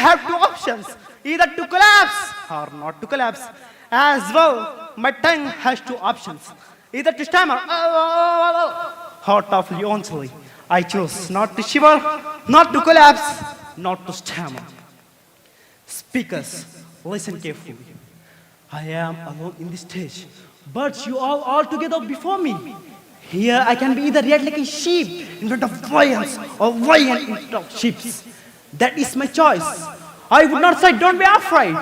have two options, either to collapse or not to collapse. As well, my tongue has two options, either to stammer or to fluently. I choose not to shiver, not to collapse, not to stammer. Speakers, listen carefully. I am alone in this stage, but you all together before me. Here I can be either red like a sheep in front of lions or lion in front of sheep. That is my choice. I would not say don't be afraid,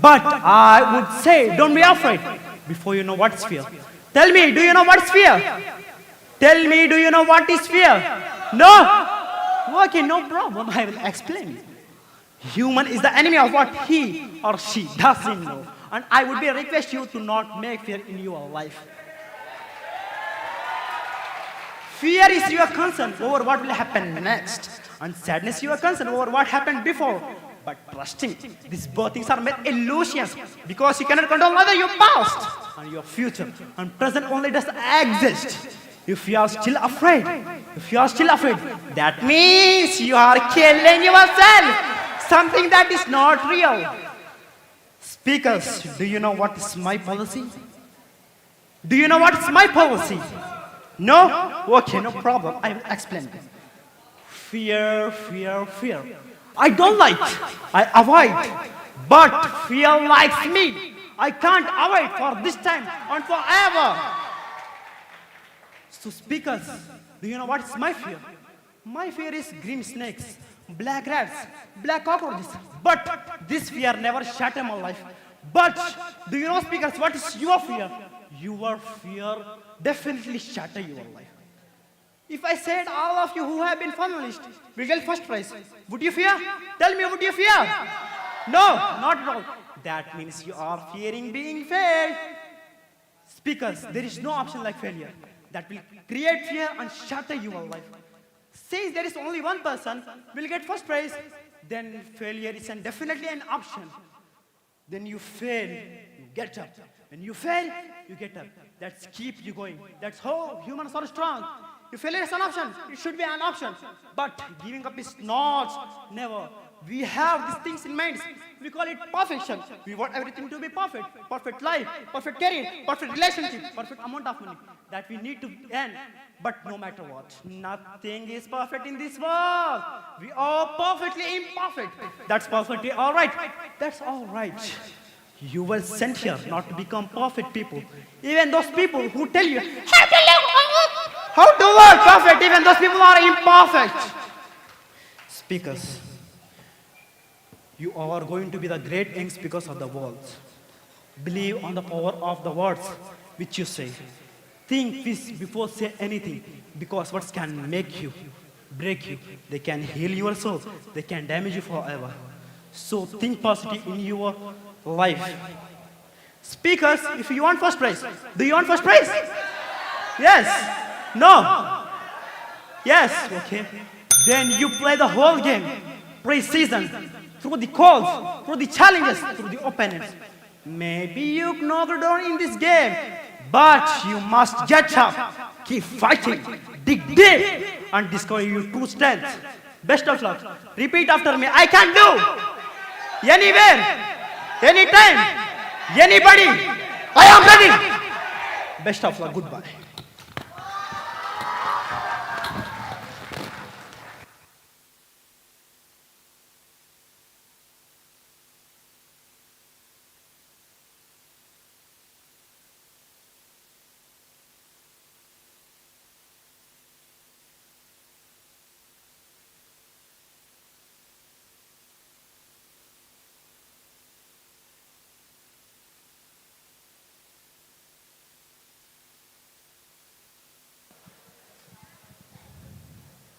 but I would say don't be afraid before you know what is fear. Tell me, do you know what is fear? Tell me, do you know what is fear? No? Okay, no problem. I will explain. Human is the enemy of what he or she doesn't know. And I would request you to not make fear in your life. Fear is your concern over what will happen next. And sadness is your concern over what happened before. But trusting, these both things are mere illusions because you cannot control either your past and your future. And present only does exist. If you are still afraid, that means you are killing yourself. Something that is not real. Speakers, do you know what is my policy? Do you know what is my policy? No? Okay, no problem. I will explain. Fear, fear, fear. I don't like, I avoid. But fear likes me. I can't avoid for this time and forever. So speakers, do you know what is my fear? My fear is green snakes, black rats, black cockroaches. But this fear never shattered my life. But do you know, speakers, what is your fear? Your fear definitely shatter your life. If I said all of you who have been finalists will get first prize, would you fear? Tell me, would you fear? No, not at all. That means you are fearing being failed. Speakers, there is no option like failure that will create fear and shatter your life. Since there is only one person will get first prize, then failure is definitely an option. Then you fail, you get up. When you fail, you get up. That's keep you going. That's how humans are strong. If failure is an option, it should be an option. But giving up is not, never. We have these things in mind. We call it perfection. We want everything to be perfect. Perfect life, perfect career, perfect relationship, perfect amount of money that we need to earn. But no matter what, nothing is perfect in this world. We are perfectly imperfect. That's perfectly all right. That's all right. You were sent here not to become perfect people. Even those people who tell you how to work perfect, even those people are imperfect. Speakers, you are going to be the great things because of the words. Believe on the power of the words which you say. Think this before say anything, because words can make you, break you. They can heal your soul. They can damage you forever. So think positive in your life. Speakers, if you want first prize, do you want first prize? Yes? No? Yes? Okay. Then you play the whole game, pre-season, through the calls, through the challenges, through the opponents. Maybe you knocked down in this game, but you must get up, keep fighting, dig deep, and discover your true strength. Best of luck. Repeat after me. I can do anywhere, anytime, anybody. I am ready. Best of luck. Goodbye.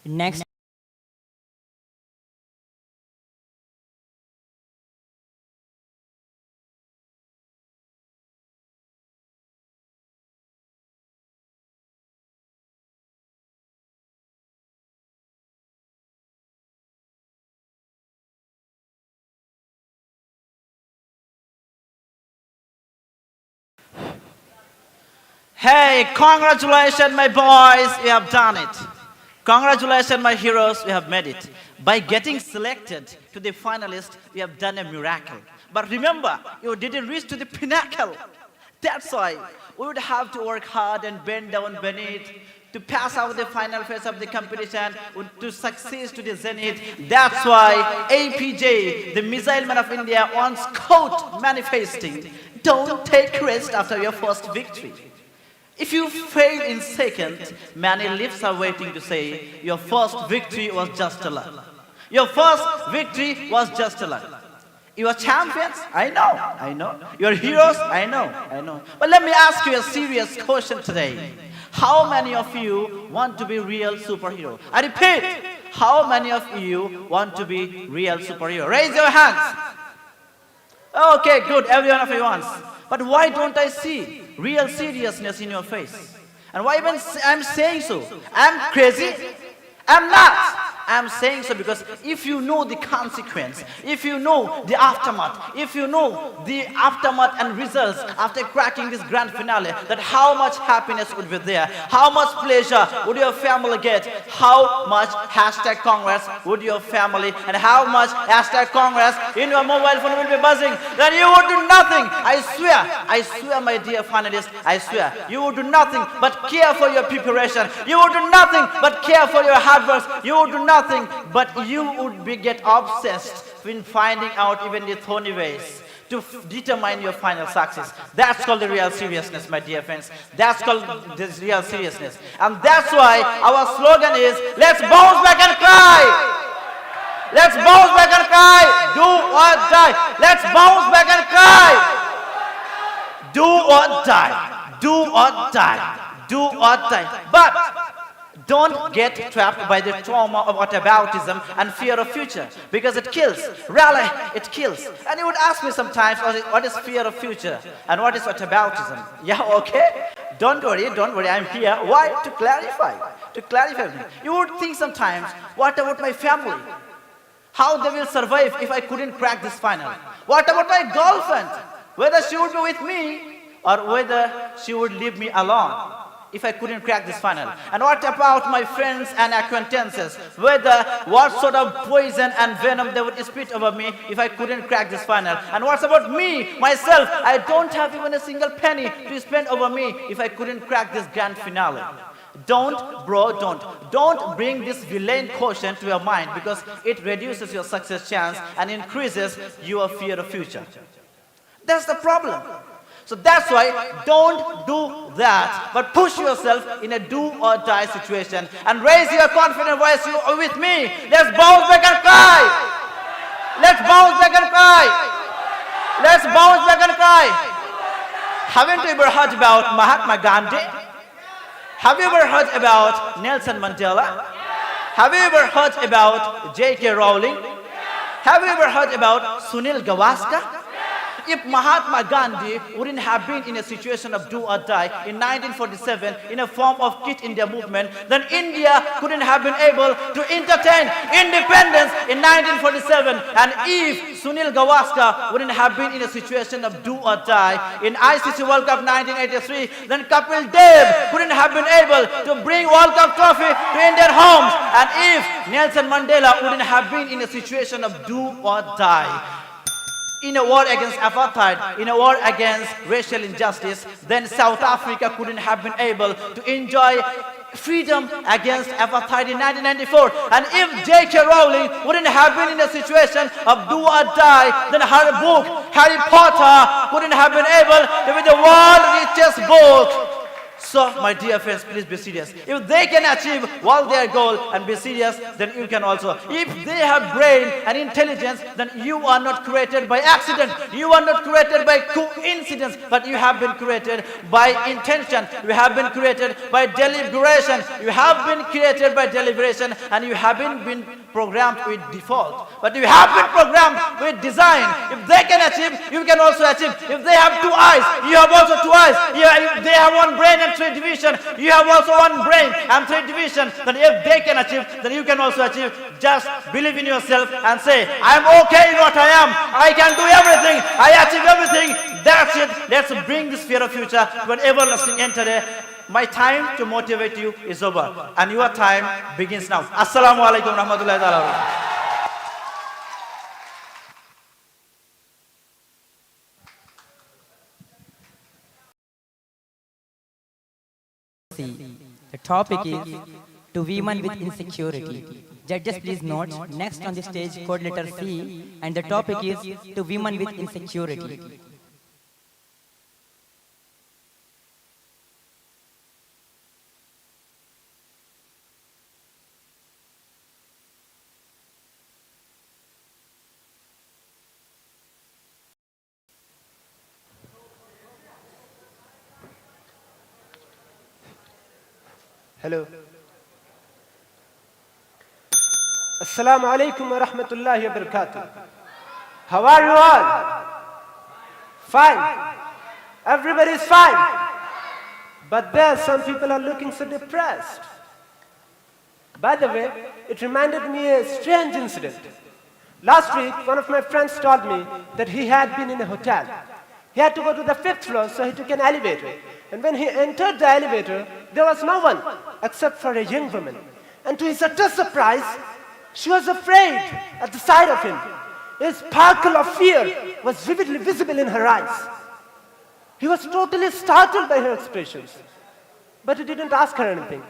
Next. Hey, congratulations, my boys, you have done it. Congratulations, my heroes, we have made it. By getting selected to the finalist, we have done a miracle. But remember, you didn't reach to the pinnacle. That's why we would have to work hard and bend down beneath to pass out the final phase of the competition, to succeed to the zenith. That's why APJ, the missile man of India, once quote manifesting, don't take rest after your first victory. If you fail in second, many lips are waiting to say, your first victory was just a luck. Your first victory was just a luck. You are champions? I know. You are heroes? I know. But let me ask you a serious question today. How many of you want to be real superhero? I repeat, how many of you want to be real superhero? Raise your hands. Okay, good, every one of you wants. But why don't I see real seriousness in your face? And why even I'm saying so? I'm crazy? I'm not. I'm saying so because if you know the consequence, if you know the aftermath, if you know the aftermath and results after cracking this grand finale, that how much happiness would be there, how much pleasure would your family get, how much hashtag congrats would your family, and how much hashtag congrats in your mobile phone will be buzzing, then you would do nothing. I swear, my dear finalists, I swear, you would do nothing but care for your preparation. You would do nothing but care for your hard work. You would do nothing, but you would get obsessed in finding out even the thorny ways to determine your final success. That's called the real seriousness, my dear friends. That's called this real seriousness. And that's why our slogan is, let's bounce back and cry. Let's bounce back and cry. Do or die. Let's bounce back and cry. Do or die. Do or die. Do or die. But don't get trapped by the trauma of whataboutism and fear of future, because it kills. Really, it kills. And you would ask me sometimes, what is fear of future and what is whataboutism? Yeah, okay. Don't worry, I'm here. Why? To clarify. To clarify. You would think sometimes, what about my family? How they will survive if I couldn't crack this final? What about my girlfriend? Whether she would be with me or whether she would leave me alone if I couldn't crack this final? And what about my friends and acquaintances? Whether what sort of poison and venom they would spit over me if I couldn't crack this final? And what's about me, myself? I don't have even a single penny to spend over me if I couldn't crack this grand finale. Don't bring this villain quotient to your mind, because it reduces your success chance and increases your fear of future. That's the problem. So that's why don't do that, but push yourself in a do or die situation and raise your confident voice with me. Let's bounce back and cry. Let's bounce back and cry. Let's bounce back and cry. Haven't you ever heard about Mahatma Gandhi? Have you ever heard about Nelson Mandela? Have you ever heard about J.K. Rowling? Have you ever heard about Sunil Gavaskar? If Mahatma Gandhi wouldn't have been in a situation of do or die in 1947 in a form of Quit India movement, then India couldn't have been able to entertain independence in 1947. And if Sunil Gavaskar wouldn't have been in a situation of do or die in ICC World Cup 1983, then Kapil Dev couldn't have been able to bring World Cup trophy to Indian homes. And if Nelson Mandela wouldn't have been in a situation of do or die in a war against apartheid, in a war against racial injustice, then South Africa couldn't have been able to enjoy freedom against apartheid in 1994. And if J.K. Rowling wouldn't have been in a situation of do or die, then her book, Harry Potter, couldn't have been able to be the world's richest book. So, my dear friends, please be serious. If they can achieve all their goal and be serious, then you can also. If they have brain and intelligence, then you are not created by accident. You are not created by coincidence, but you have been created by intention. You have been created by deliberation. You have been created by deliberation, and you haven't been programmed with default, but you have been programmed with design. If they can achieve, you can also achieve. If they have two eyes, you have also two eyes. If they have one brain and three division, you have also one brain and three division. Then if they can achieve, then you can also achieve. Just believe in yourself and say, I'm okay in what I am. I can do everything. I achieve everything. That's it. Let's bring this fear of future to an everlasting end today. my time to motivate you is over and your time begins now. Assalamu alaikum rahmatullahi ta'ala. The topic is to women with insecurity. Judges, please note. Next on the stage, code letter C, and the topic is to women with insecurity. Hello. Assalamu alaikum wa rahmatullahi wa barakatuh. How are you all? Fine. Everybody is fine. But there some people are looking so depressed. By the way, it reminded me a strange incident. Last week, one of my friends told me that he had been in a hotel. He had to go to the 5th floor, so he took an elevator. And when he entered the elevator, there was no one except for a young woman. And to his utter surprise, she was afraid at the sight of him. A sparkle of fear was vividly visible in her eyes. He was totally startled by her expressions. But he didn't ask her anything.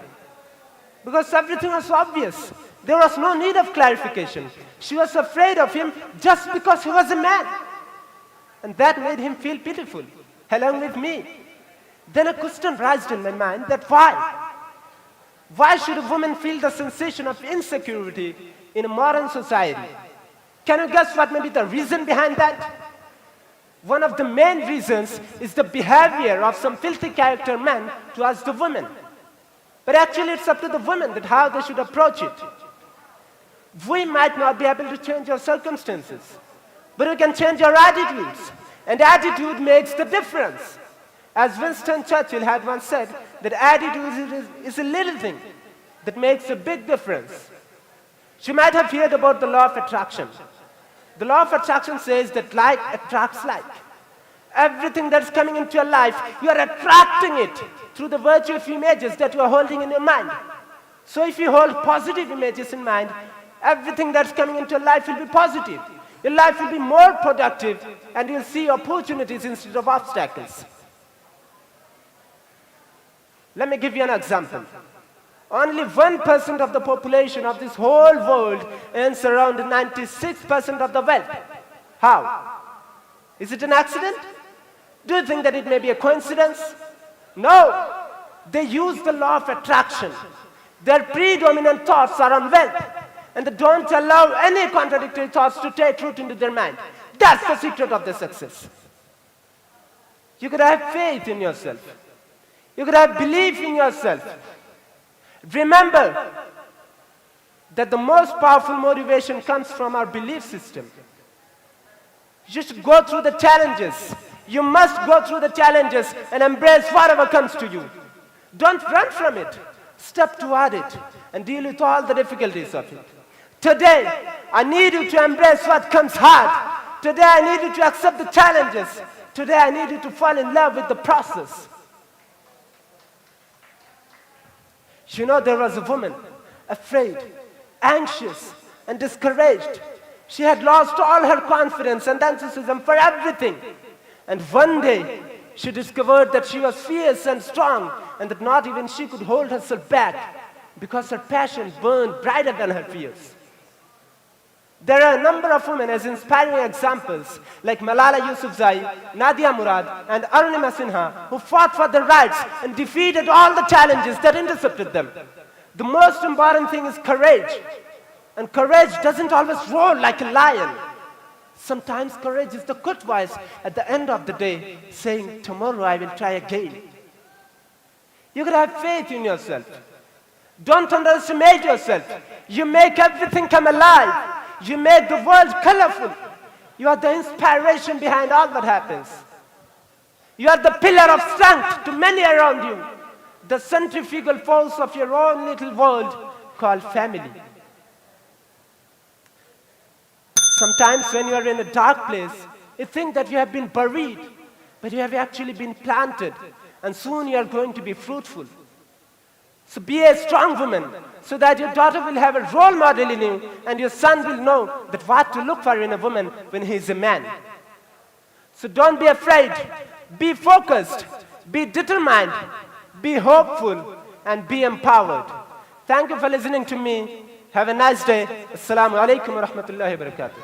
Because everything was obvious. There was no need of clarification. She was afraid of him just because he was a man. And that made him feel pitiful, along with me. Then a question raised in my mind that why? Why should a woman feel the sensation of insecurity in a modern society? Can you guess what may be the reason behind that? One of the main reasons is the behavior of some filthy character men towards the women. But actually it's up to the women that how they should approach it. We might not be able to change our circumstances, but we can change our attitudes. And attitude makes the difference. As Winston Churchill had once said, that attitude is a little thing that makes a big difference. You might have heard about the law of attraction. The law of attraction says that like attracts like. Everything that's coming into your life, you are attracting it through the virtue of images that you are holding in your mind. So if you hold positive images in mind, everything that's coming into your life will be positive. Your life will be more productive and you'll see opportunities instead of obstacles. Let me give you an example. Only 1% of the population of this whole world earns around 96% of the wealth. How? Is it an accident? Do you think that it may be a coincidence? No. They use the law of attraction. Their predominant thoughts are on wealth, and they don't allow any contradictory thoughts to take root into their mind. That's the secret of their success. You could have faith in yourself. You could have belief in yourself. Remember that the most powerful motivation comes from our belief system. You should go through the challenges. You must go through the challenges and embrace whatever comes to you. Don't run from it. Step toward it and deal with all the difficulties of it. Today, I need you to embrace what comes hard. Today, I need you to accept the challenges. Today, I need you to fall in love with the process. You know, there was a woman, afraid, anxious, and discouraged. She had lost all her confidence and enthusiasm for everything. And one day, she discovered that she was fierce and strong, and that not even she could hold herself back, because her passion burned brighter than her fears. There are a number of women as inspiring examples, like Malala Yousafzai, Nadia Murad, and Arunima Sinha, who fought for their rights and defeated all the challenges that intercepted them. The most important thing is courage. And courage doesn't always roar like a lion. Sometimes courage is the good voice at the end of the day, saying, tomorrow I will try again. You gotta have faith in yourself. Don't underestimate yourself. You make everything come alive. You make the world colorful. You are the inspiration behind all that happens. You are the pillar of strength to many around you. The centrifugal force of your own little world called family. Sometimes when you are in a dark place, you think that you have been buried, but you have actually been planted. and soon you are going to be fruitful. So be a strong woman, so that your daughter will have a role model in you, and your son will know that what to look for in a woman when he is a man. So don't be afraid. Be focused. Be determined. Be hopeful. And be empowered. Thank you for listening to me. Have a nice day. Assalamu alaikum wa rahmatullahi wa barakatuh.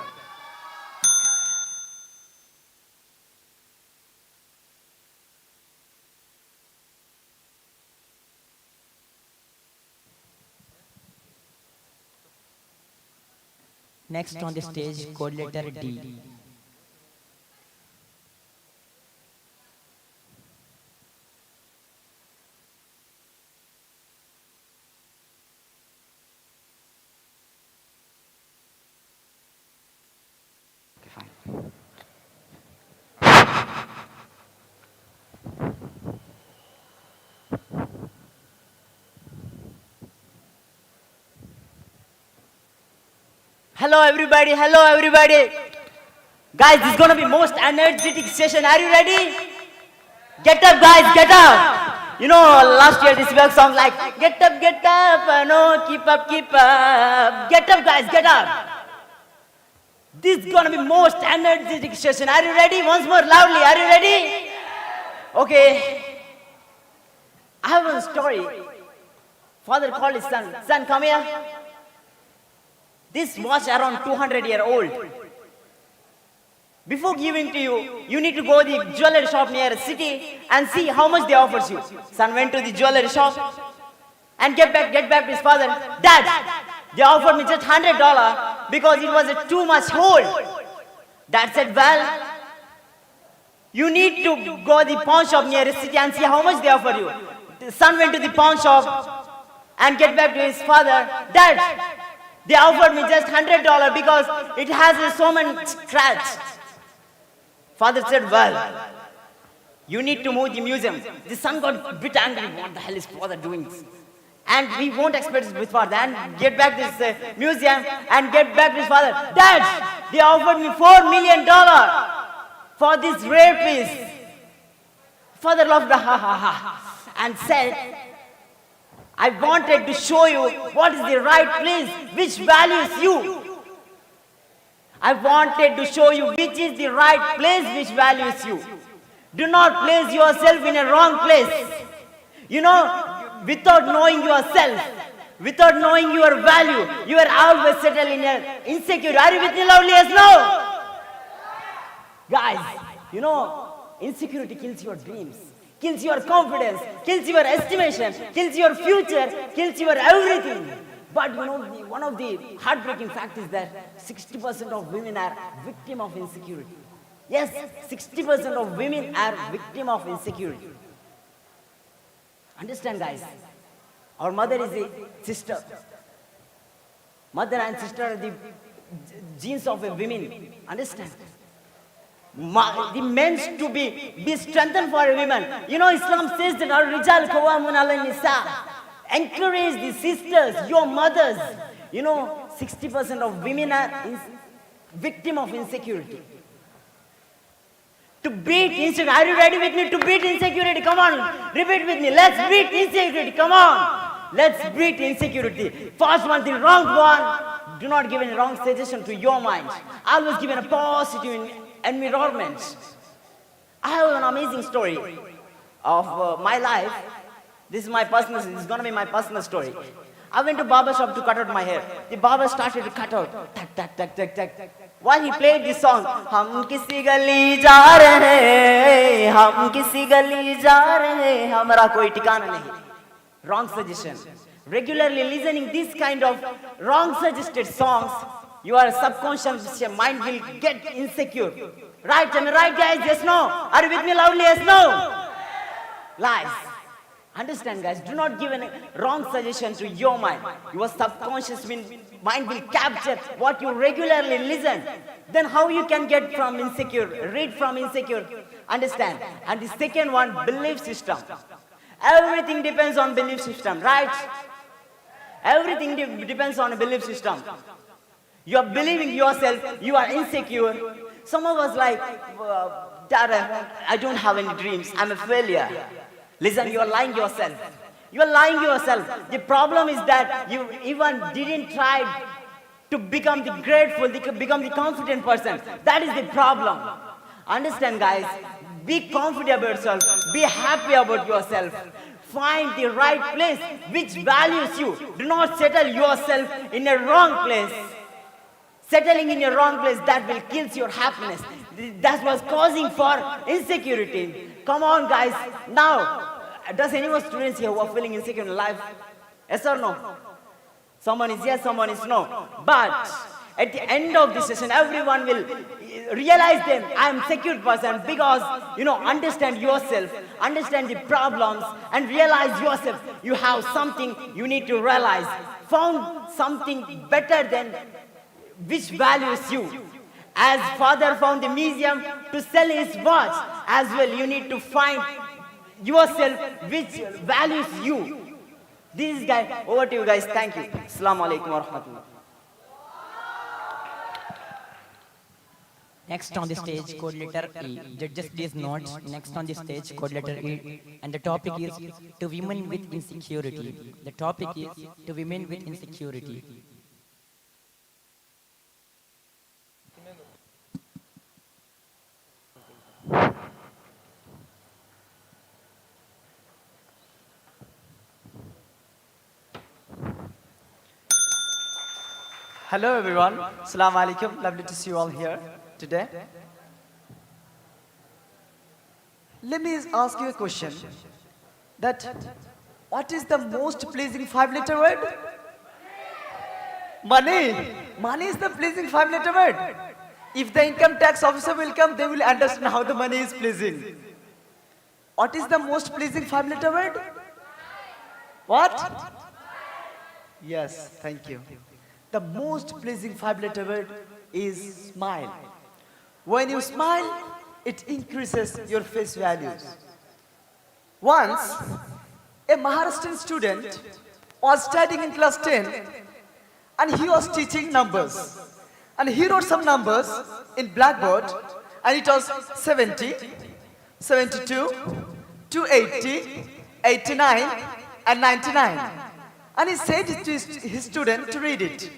Next on the stage, code letter D. Hello everybody, hello everybody. Guys, this is gonna be most energetic session. Are you ready? Get up guys, get up. You know, last year this Sibaq song like, get up, no, keep up. Get up guys, get up. This is gonna be most energetic session. Are you ready? Once more loudly, are you ready? Okay. I have a story. Father called his son, son come here. This watch around 200-year-old. Before giving to you, you need to go to the jewelry shop near a city and see how much they offers you. Son went to the jewelry shop and get back to his father. Dad, they offered me just $100 because it was too much hold. Dad said, well, you need to go to the pawn shop near a city and see how much they offer you. The son went to the pawn shop and get back to his father. Dad, they offered me just $100 because it has so many scratch. Father said, well, you need to move the museum. The son got a bit angry. What the hell is father doing? And we won't expect his father. And get back to this museum and get back to his father. Dad, they offered me $4 million for this rare piece. Father laughed, ha ha ha, and said, I wanted to show you what is the right place, which values you. I wanted to show you which is the right place, which values you. Do not place yourself in a wrong place. You know, without knowing yourself, without knowing your value, you are always settled in your insecurity. Are you with me loudly? Yes, no? Guys, you know, insecurity kills your dreams. Kills your confidence, kills your estimation, kills your future, kills your everything. But you know, one of the heartbreaking facts is that 60% of women are victim of insecurity. Yes, 60% of women are victim of insecurity. Understand guys, our mother is a sister. Mother and sister are the genes of a women. Understand? The men to be strengthened for a woman. You know, Islam says that our rijal qawamun ala nisa. Encourage the sisters, your mothers. You know, 60% of women are victim of insecurity. To beat insecurity. Are you ready with me to beat insecurity? Come on, repeat with me. Let's beat insecurity. Come on. Let's beat insecurity. First one, the wrong one. Do not give any wrong suggestion to your mind. Always give a positive environment. I have an amazing story of my life. This is gonna be my personal story. I went to barber shop to cut out my hair. The barber started to cut out. Tak, tak, tak, tak, tak. While he played this song, Hum kisi gali ja rahe, hum kisi gali ja rahe, hamara koi tikana nahi. Wrong suggestion. Regularly listening this kind of wrong suggested songs, your subconscious mind will get insecure. Right? Am I right, guys? Yes, no? Are you with me loudly? Yes, no? Lies. Understand, guys? Do not give any wrong suggestion to your mind. Your subconscious mind will capture what you regularly listen. Then how you can get from insecure, read from insecure? Understand? And the second one, belief system. Everything depends on belief system, right? Everything depends on a belief system. You are believing yourself, you are insecure. Some of us like, Dad, I don't have any dreams, I'm a failure. Listen, you are lying yourself. You are lying yourself. The problem is that you even didn't try to become the grateful, to become the confident person. That is the problem. Understand, guys? Be confident about yourself. Be happy about yourself. Find the right place which values you. Do not settle yourself in a wrong place. Settling in a wrong place, that will kill your happiness. That was causing for insecurity. Come on, guys. Now, does anyone students here who are feeling insecure in life? Yes or no? Someone is yes, someone is no. But at the end of this session, everyone will realize then I am secure person because, understand yourself, understand the problems and realize yourself. You have something you need to realize. Found something better than which values you. As father found the museum to sell his watch, as well you need to find yourself which values you. This is guy, over to you guys. Thank you. Assalamu alaikum wa rahmatullah. Next on the stage, code letter E. Judges, please note. Next on the stage, code letter E. And the topic is to women with insecurity. The topic is to women with insecurity. Hello everyone, Assalamu alaikum, lovely to see you all here today. Let me ask you a question, that what is the most pleasing 5-letter word? Money. Money is the pleasing 5-letter word. If the income tax officer will come, they will understand how the money is pleasing. What is the most pleasing 5-letter word? What? Yes, thank you. The most pleasing 5-letter word is smile. When you smile, it increases your face values. Once, a Maharashtrian student was studying in class 10 and he was teaching numbers. And he wrote some numbers in blackboard and it was 70, 72, 280, 89 and 99. And he said to his student to read it.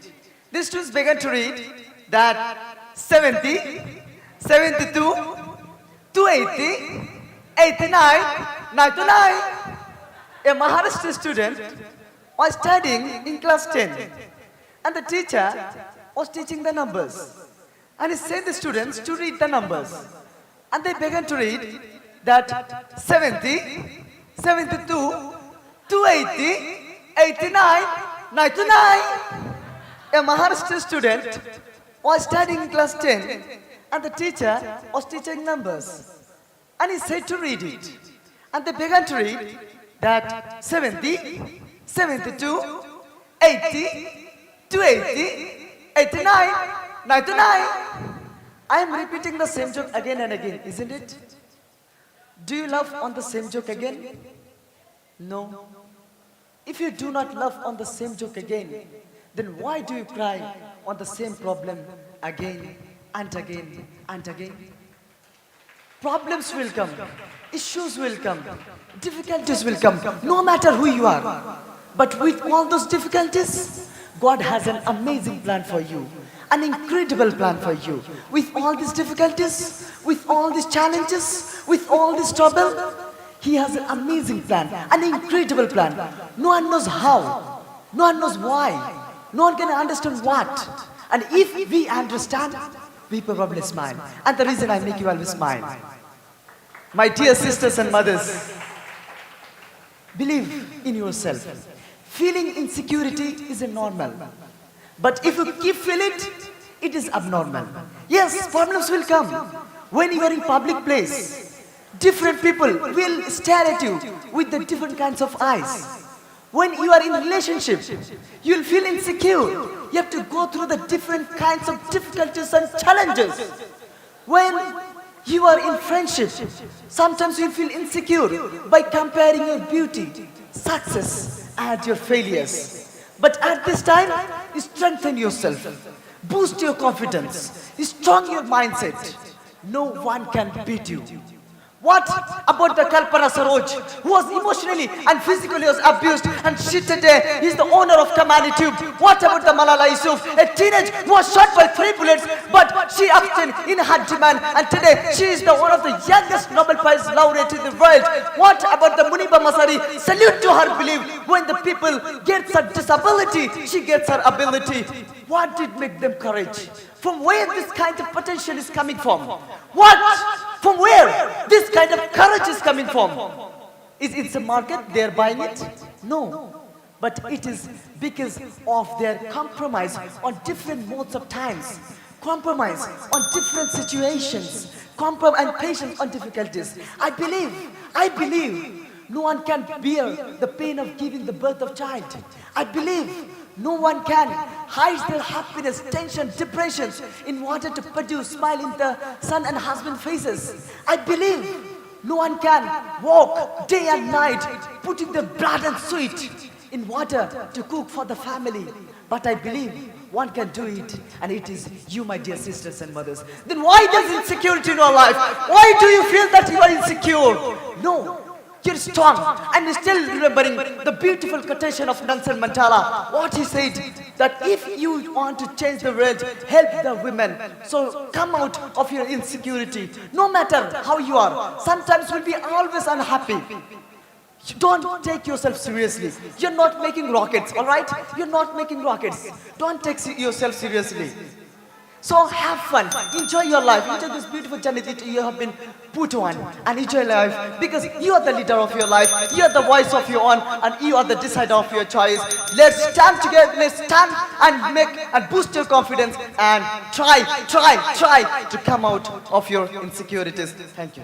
The students began to read that 70, 72, 280, 89, 99. A Maharashtra student was studying in class 10 and the teacher was teaching the numbers. And he said the students to read the numbers. And they began to read that 70, 72, 280, 89, 99. A Maharashtra student was studying in class 10 and the teacher was teaching numbers. And he said to read it. And they began to read that 70, 72, 80, 280, 89, 99. I am repeating the same joke again and again, isn't it? Do you laugh on the same joke again? No. If you do not laugh on the same joke again, then why do you cry on the same problem again and again and again? Problems will come, issues will come, difficulties will come, no matter who you are. But with all those difficulties, God has an amazing plan for you, an incredible plan for you. With all these difficulties, with all these challenges, with all this trouble, He has an amazing plan, an incredible plan. No one knows how, no one knows why, no one can understand what. And if we understand, we probably smile. And the reason I make you always smile. My dear sisters and mothers, believe in yourself. Feeling insecurity is a normal. But if you keep feeling it, it is abnormal. Yes, problems will come. When you are in public place, different people will stare at you with the different kinds of eyes. When you are in a relationship, you will feel insecure. You have to go through the different kinds of difficulties and challenges. When you are in friendship, sometimes you feel insecure by comparing your beauty, success, and your failures. But at this time, you strengthen yourself, boost your confidence, you strong your mindset. No one can beat you. What about the Kalpana Saroj, who was emotionally and physically was abused, and she today is the owner of Kamani Tube? What about the Malala Yusuf, a teenage who was shot by 3 bullets, but she abstained in her demand, and today she is one of the youngest Nobel Prize laureate in the world? What about the Muniba Masari? Salute to her belief. When the people get her disability, she gets her ability. What did make them courage? From where this kind of potential is coming from? What? From where this kind of courage is coming from? Is it the market? They are buying it? No. But it is because of their compromise on different modes of times. Compromise on different situations. And patience on difficulties. I believe no one can bear the pain of giving the birth of child. I believe no one can hide their happiness, tension, depressions in order to produce smile in the son and husband faces. I believe no one can walk day and night putting their blood and sweat in water to cook for the family. But I believe one can do it, and it is you, my dear sisters and mothers. Then why does insecurity in your life? Why do you feel that you are insecure? No. You're strong. I'm still remembering the beautiful quotation of Nelson Mandela. What he said, that if you want to change the world, help the women. So come out of your insecurity. No matter how you are, sometimes we'll be always unhappy. Don't take yourself seriously. You're not making rockets, all right? You're not making rockets. Don't take yourself seriously. So have fun, enjoy your life, enjoy this beautiful journey that you have been put on, and enjoy life, because you are the leader of your life, you are the voice of your own, and you are the decider of your choice. Let's stand together, let's stand and make and boost your confidence, and try to come out of your insecurities. Thank you.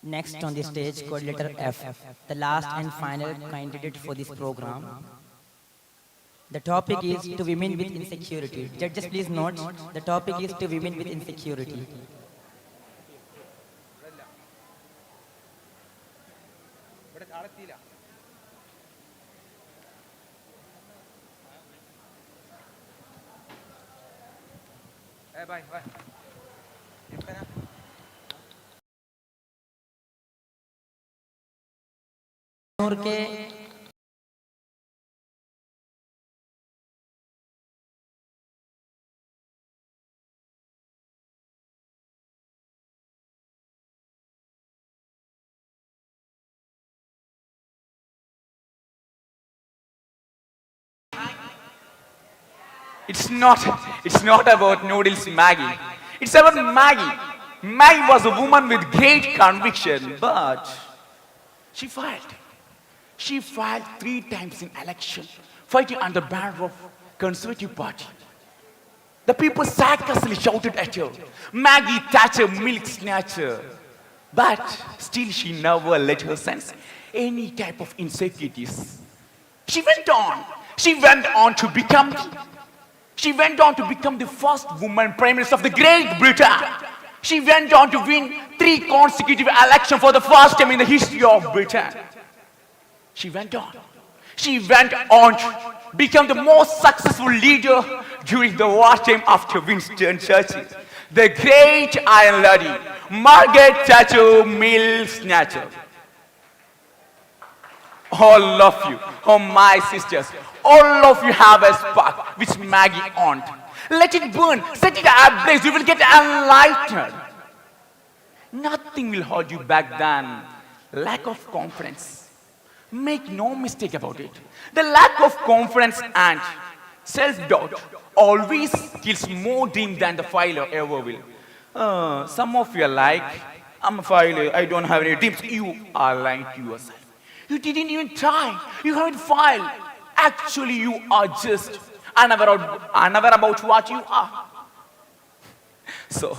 Next on the stage, code letter F, the last and final candidate for this program. The topic is to women with insecurity. Judges, please note, the topic is to women with insecurity. It's not about noodles Maggie. It's about Maggie. Maggie was a woman with great conviction, but she failed. She failed 3 times in election, fighting under banner of Conservative Party. The people sarcastically shouted at her, Maggie Thatcher, milk snatcher. But still she never let her sense any type of insecurities. She went on to become the first woman Prime Minister of the Great Britain. She went on to win 3 consecutive elections for the first time in the history of Britain. She went on to become the most successful leader during the wartime after Winston Churchill. The great Iron Lady, Margaret Thatcher, milk snatcher. All of you, oh my sisters, all of you have a spark which Maggie owned. Let it burn, set it ablaze, you will get enlightened. Nothing will hold you back than lack of confidence. Make no mistake about it. The lack of confidence and self-doubt always kills more dream than the failure ever will. Some of you are like, I'm a failure, I don't have any dreams. You are lying to yourself. You didn't even try. You haven't failed. Actually, you are just unaware about what you are. So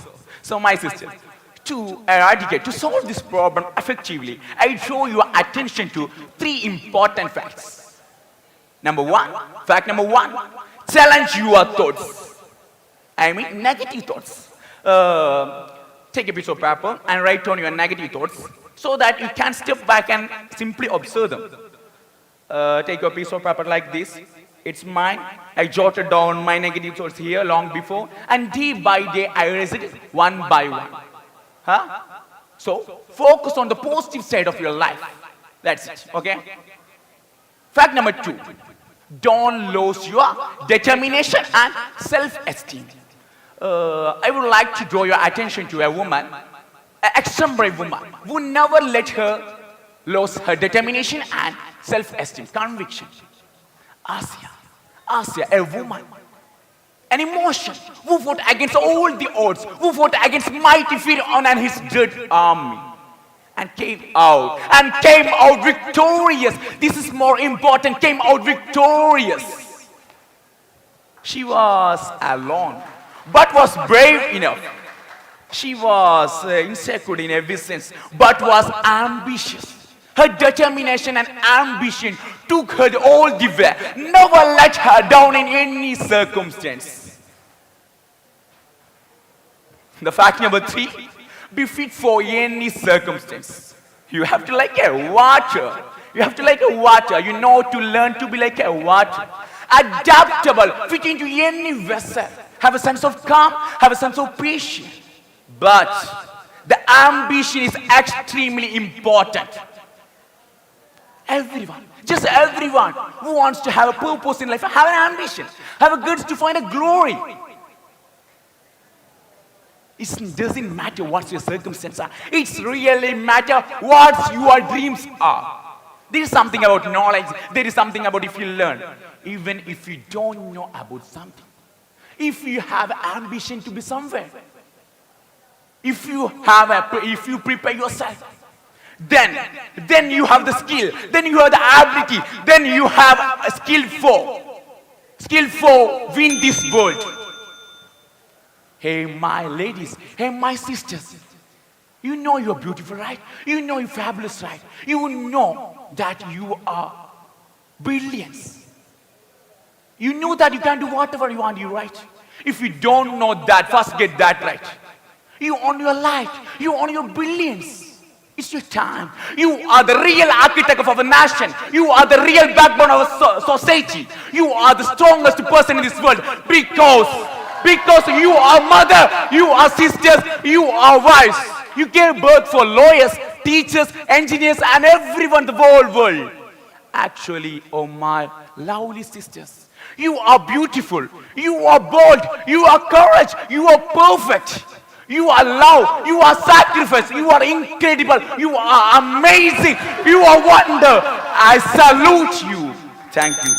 my sisters, to solve this problem effectively, I draw your attention to 3 important facts. Fact number one, challenge your thoughts. I mean negative thoughts. Take a piece of paper and write down your negative thoughts so that you can step back and simply observe them. Take a piece of paper like this It's mine. I jotted down my negative thoughts here long before, and day by day I erase it one by one. Huh? So focus on the positive side of your life. That's it. Okay? Fact number 2. Don't lose your determination and self-esteem. I would like to draw your attention to a woman, an exemplary woman, who never let her lose her determination and self-esteem, conviction. Asya, a woman, an emotion, who fought against all the odds, who fought against mighty Pharaoh and his dread army, and came out victorious. This is more important, came out victorious. She was alone, but was brave enough. She was insecure in every sense, but was ambitious. Her determination and ambition took her all the way, never let her down in any circumstance. The fact number 3, be fit for any circumstance. You have to like a water. You have to like a water. You know to learn to be like a water. Adaptable, fit into any vessel. Have a sense of calm, have a sense of patience. But the ambition is extremely important. Everyone, just everyone who wants to have a purpose in life, have an ambition, have a goods to find a glory. It doesn't matter what your circumstances are. It's really matter what your dreams are. There is something about knowledge. There is something about if you learn. Even if you don't know about something. If you have ambition to be somewhere. If you prepare yourself. Then you have the skill. Then you have the ability. Then you have a skill for win this world. Hey, my ladies. Hey, my sisters. You know you're beautiful, right? You know you're fabulous, right? You know that you are brilliance. You know that you can do whatever you want, right? If you don't know that, first get that right. You own your life. You own your brilliance. It's your time. You are the real architect of our nation. You are the real backbone of our society. You are the strongest person in this world because you are mother, you are sisters, you are wives. You gave birth for lawyers, teachers, engineers, and everyone in the whole world. Actually, oh my lovely sisters, you are beautiful, you are bold, you are courage, you are perfect. You are love, you are sacrifice, you are incredible, you are amazing, you are wonder. I salute you. Thank you.